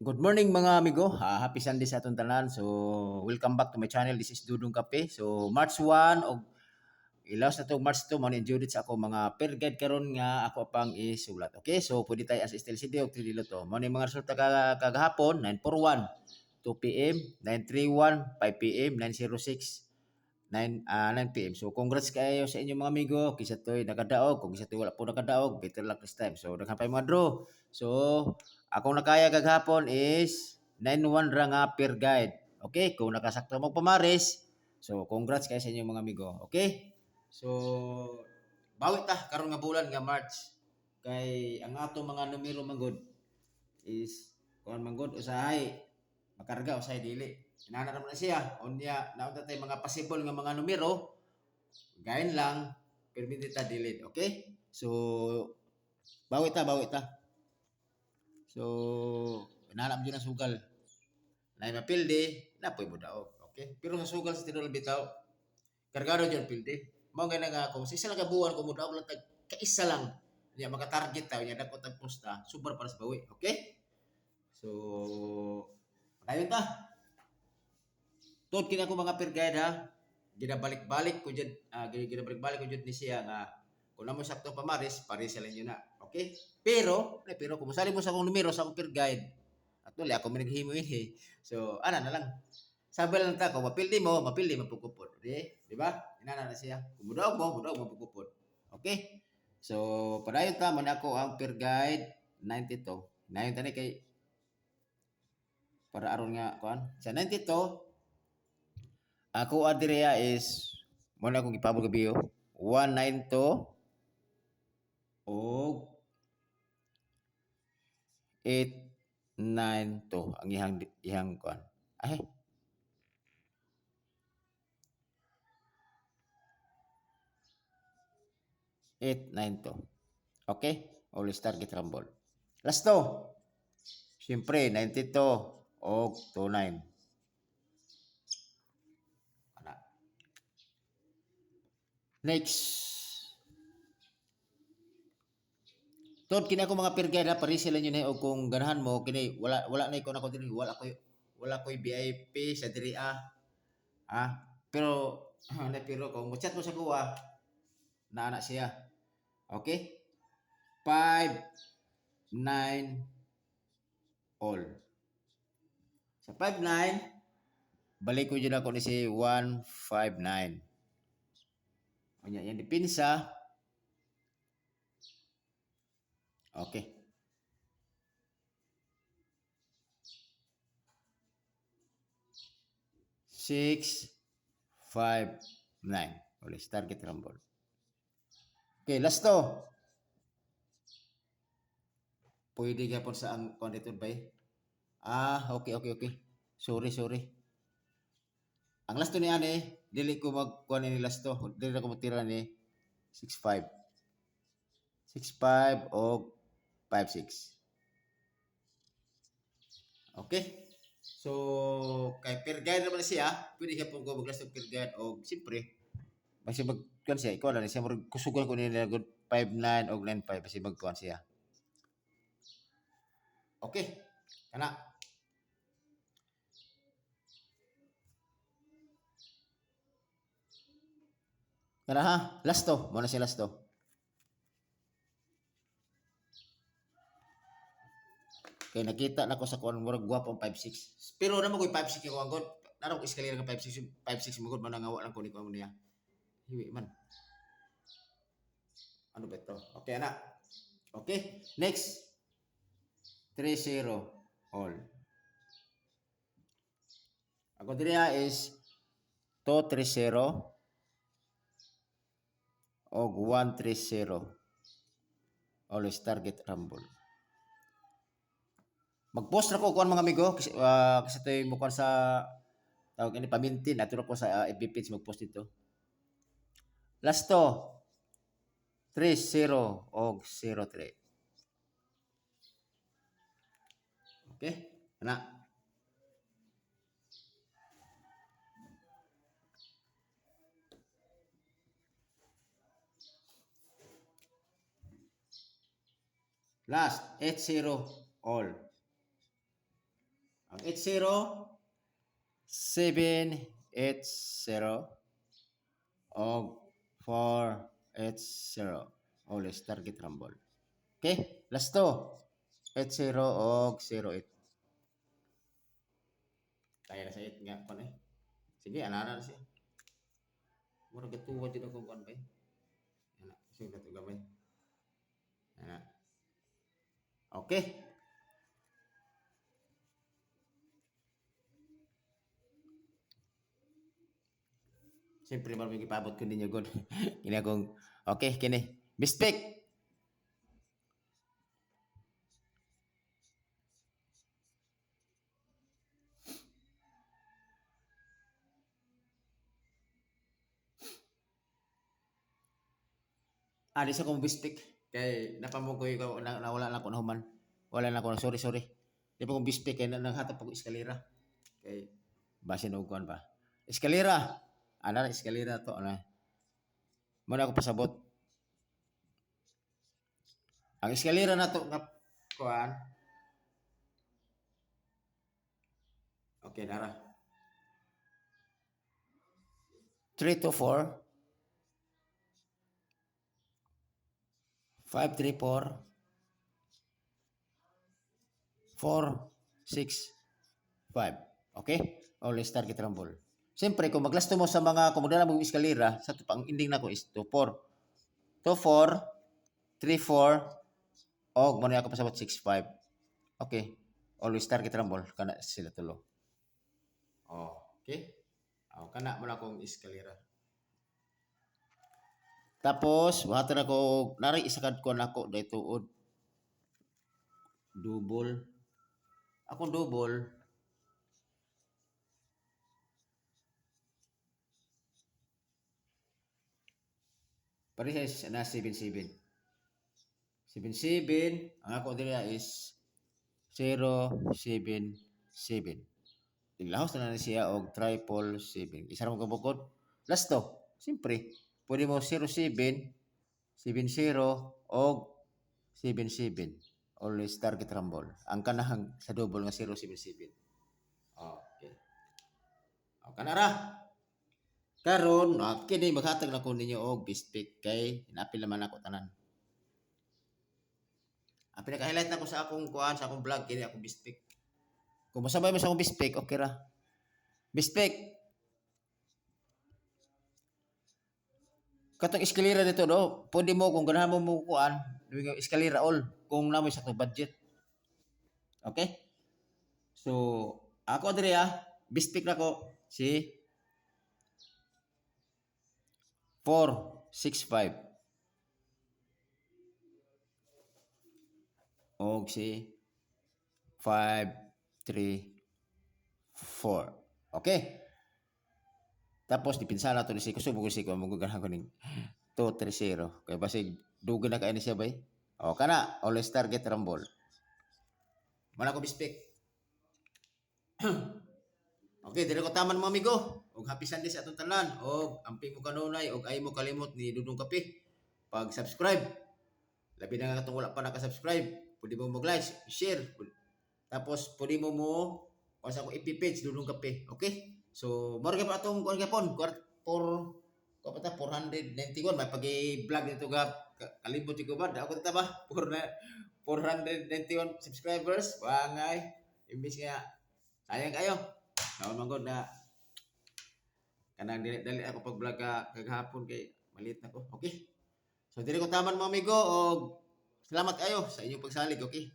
Good morning mga amigo. Happy Sunday sa atong tanan. So, welcome back to my channel. This is Dudong Kape. So, March 1 og ilaws na to March 2 mo ni Judith sa ako mga per guide karon nga ako pang isulat. Okay? So, pwede tayo as still city og trililo to. Mo ni mga resulta kagahapon 941 2 p.m., 931 5 p.m., 906 9 p.m. So congrats kayo sa inyong mga amigo. Kisa to'y nakadaog. Kung kisa to'y wala po nakadaog, better luck this time. So daghan pa mga draw. So akong nakaya gaghapon is 9-1 ra nga per guide. Okay? Kung nakasakto magpamaris, so congrats kayo sa inyong mga amigo. Okay? So bawi ta karon nga bulan nga March. Kay ang ato mga numero manggod is kuan manggod usahay makarga usahay dili. Inana naman na siya. Unya, naunta tayo mga possible nga mga numero. Gayon lang. Permit ta delete. Okay? So, bawi ta, bawi ta. So, inanap dyan ang sugal. Na mapildi, napoy mo daog. Okay? Pero sa sugal sa tinul bitaw, kargado dyan pildi. Mao nga nga kung sa isa lang kabuhan kung mo daog lang kaisa lang. Niya maka-target ta, niya dako tag posta, super para sa bawi. Okay? So, ayun ta. Tod kini ako mga per guide ha. Ginabalik-balik ko jud ginabalik-balik ko jud ni siya nga kung namo sakto pamaris, paris lang yun na. Okay? Pero kung masali mo sa akong numero sa akong per guide, actually ako minaghimo ini. So, ana na lang. Sabi lang ta ko mapildi mo pugkupod. Di ba? Inana na siya. Kung mudaog mo pugkupod. Okay? So, padayon ta man ako ang per guide 92. Nayon tani kay para aron nga kuan. Sa 92 ako adria is muna akong ipabol gabi 192 og 892 ang ihang kuan. Ay. Eight, nine, two. Okay? Always target rumble. Last to. Siyempre, 92 og 29. Next. Tod kini ako mga pirgay na pari sila yun o kung ganahan mo kini wala na iko na ko diri wala koy VIP sa diri pero pero kung mo chat mo sa kuha na anak siya. Okay? 5 9 all. Sa 5 9 balik ko dyan ako ni si 159. Onya yan dipinsa. Okay. 6 5 9. Ulit target rumble. Okay, last to. Pwede ka po sa ang conductor ba? Okay. Sorry. Ang last to ni ane, dili ko magkuha ni last to. Dili ko matira ni 6-5. 6-5 o 5-6. Okay? So, kay per guide naman siya, pwede ka po ko mag-last of per guide o siyempre, basi magkuhan siya, ikaw na siya, kusugan ko nila 5-9 o 9-5, basi magkuhan siya. Okay? Kana? Kana ha? Last to. Muna siya last to. Kaya nakita na ko sa kuan murag gwapo ang 5-6. Pero naman ko 5-6 ko ang god. Naro ko eskalera nga 5-6 mo god man nga wala ko ni ko niya. Hiwi man. Ano ba ito? Okay na. Okay. Next. 3-0 all. Ako diriya is 2-3-0 og 1-3-0. Always target rumble. Mag-post na ko kuan mga amigo kasi tayo mo kuan sa tawag ini pamintin aturo ko sa FB page mag-post dito. Last to 3-0 og 0-3. Okay? Ana. Last 8-0 all. 780 og 480. Always target rumble. Okay? Last to. 80 og 08. Kaya na sa 8 nga pa na eh. Sige, anana na siya. Mura gatuwa dyan akong kuwan ba eh. Ana, sige na ito gamay. Ana. Okay. Siyempre, marami ipabot ko ninyo good. Kini akong, okay, kini. Bispik. Di sa kong bispik. Kay napamugoy ko, nawala lang ko na human. Wala na ko na, sorry. Di pa kong bispik, kaya nanghatap ako eskalera. Kay, base na uguan ba? Eskalera. Ana, eskalera to, ana. Muna ako pasabot. Ang eskalera na to, nga, kuan. Okay, nara. 3 to 4. 5, 3, 4. 4, 6, 5. Okay? Always target rumble. Siyempre, kung maglasto mo sa mga, kung magdala mo eskalera, sa pang ending na ko is 2, 4. 2, 4, 3, 4, o muna ako pasabot 6, 5. Okay. Always target rumble. Kana sila tulo. Okay? Kana mo na akong eskalera. Tapos, wahatan ako, nari isakad ko na ako dahil tuod. Double. Ako double. Parehas na 7-7. 7-7. Ang ako dira is 0-7-7. Ilahos na siya og 7-7. Isa ramong kabukod. Last to. Siyempre, pwede mo 0-7, 7-0, og 7-7. Always target rumble. Ang kanahang sa double nga 0-7-7. Okay. Kanara. Karon, kini maghatag na ko ninyo og bispik kay napil naman ako tanan. Ang pinaka-highlight na ko sa akong kuan, sa akong vlog kini ako bispik. Kung masabay mo sa akong bispik, okay ra. Bispik. Katong eskalera dito do, pwede mo kung ganahan mo kuan, eskalera all kung namoy sa to budget. Okay? So, ako diri bispik na ko si 4-6-5. Og si 5-3-4. Okay? Tapos dipinsa na to ni si kusubog si ko maguganahan ko ning 2-3-0. Kaya basig dugo na kayo ni siya bay. Kana always target rumble. Mana ko bispik. Okay, dili ko taman mga amigo. Og happy Sunday sa atong tanan. Og amping mo kanunay og ay mo kalimot ni Dudong Kape. Pag-subscribe. Labi na nga katong wala pa naka-subscribe. Pwede mo mag-like, share. Tapos pwede mo o sa akong FB page Dudong Kape. Okay? So, moro pa atong kuan gapon. 491 may pagi-vlog dito ga kalimot ko ba? Ako ta ba? 491 subscribers. Wangay. Imbis nga sayang kayo. Naon man gud na kanang dili ako pag-vlog kagahapon kay maliit na ko. Okay? So dili ko taman mga amigo og salamat kayo sa inyong pagsalig, okay?